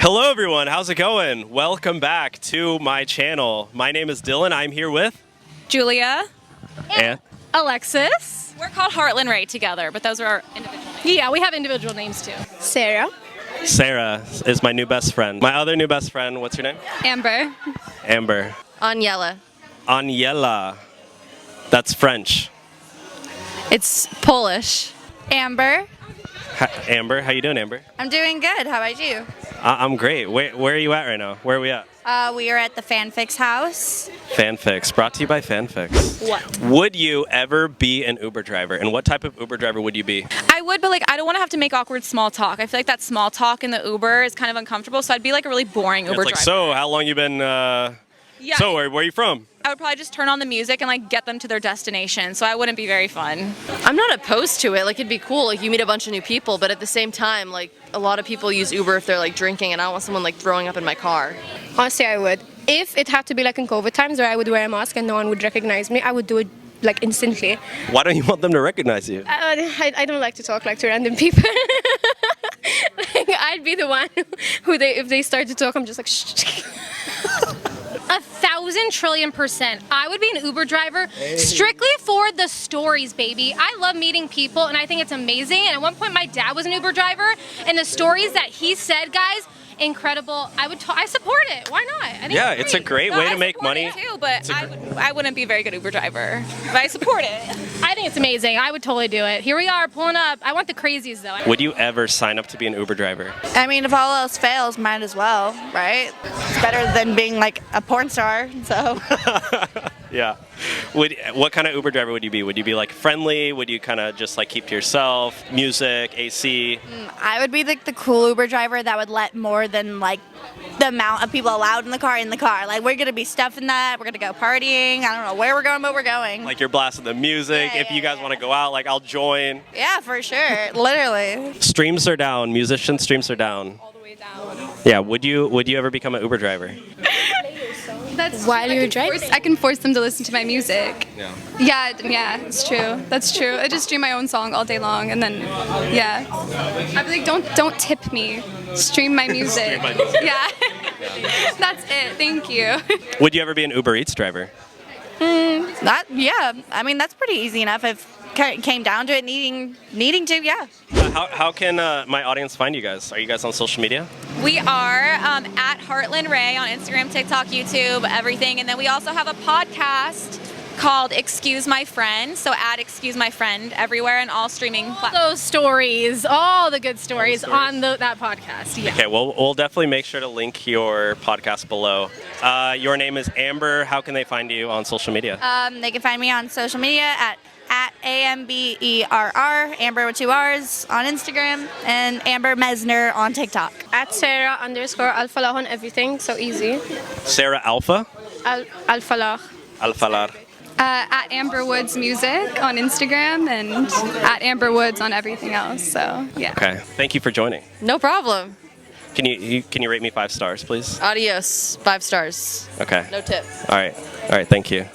Hello everyone, how's it going? Welcome back to my channel. My name is Dylan. I'm here with Julia and Alexis. We're called Heartland Ray together, but those are our individual names. Yeah, we have individual names too. Sarah. Sarah is my new best friend. My other new best friend, what's your name? Amber. Amber. Aniela. Aniela. That's French. It's Polish. Amber. Amber, how you doing, Amber? I'm doing good. How about you? I'm great. Where are you at right now? Where are we at? We are at the Fanfix house. Fanfix, brought to you by Fanfix. What? Would you ever be an Uber driver? And what type of Uber driver would you be? I would, but I don't want to have to make awkward small talk. I feel like that small talk in the Uber is kind of uncomfortable, so I'd be like a really boring Uber driver. So, how long you been, Yeah. So, where are you from? I would probably just turn on the music and get them to their destination, so I wouldn't be very fun. I'm not opposed to it. It'd be cool. You meet a bunch of new people, but at the same time, a lot of people use Uber if they're drinking, and I don't want someone throwing up in my car. Honestly, I would. If it had to be in COVID times where I would wear a mask and no one would recognize me, I would do it instantly. Why don't you want them to recognize you? I don't like to talk to random people. I'd be the one who if they start to talk, I'm just shh. 1,000 trillion%. I would be an Uber driver strictly for the stories, baby. I love meeting people and I think it's amazing. And at one point my dad was an Uber driver and the stories that he said, guys, incredible. I support it. Why not? I think it's a great way to make money. Too, but I wouldn't be a very good Uber driver. But I support it. I think it's amazing. I would totally do it. Here we are pulling up. I want the crazies though. Would you ever sign up to be an Uber driver? I mean, if all else fails, might as well, right? It's better than being a porn star, so. Yeah. What kind of Uber driver would you be? Would you be friendly? Would you kind of just keep to yourself? Music, AC? I would be the cool Uber driver that would let more than the amount of people allowed in the car. We're gonna be stuffing that. We're gonna go partying. I don't know where we're going, but we're going. You're blasting the music. If you guys want to go out, I'll join. Yeah, for sure. Literally. Streams are down. Musician streams are down. All the way down. Yeah. Would you ever become an Uber driver? That's while you're driving. I can force them to listen to my music. Yeah. Yeah, it's true. That's true. I just stream my own song all day long, and then, yeah. I'd be don't tip me. Stream my music. Yeah. That's it. Thank you. Would you ever be an Uber Eats driver? Yeah. I mean, that's pretty easy enough if it came down to it needing to, yeah. How can my audience find you guys? Are you guys on social media? We are at Heartland Ray on Instagram, TikTok, YouTube, everything. And then we also have a podcast called Excuse My Friend. So add Excuse My Friend everywhere and all streaming platforms. Those stories, all the good stories on that podcast. Yeah. Okay, well, we'll definitely make sure to link your podcast below. Your name is Amber. How can they find you on social media? They can find me on social media at AMBERR, Amber with 2 R's on Instagram, and Amber Mesner on TikTok. At Sarah_Alfalah on everything, so easy. Sarah Alpha? Alfalah. Alfalar. At Amber Woods Music on Instagram, and at Amber Woods on everything else. So, yeah. Okay, thank you for joining. No problem. Can you rate me 5 stars, please? Adios. 5 stars. Okay. No tip. All right, thank you.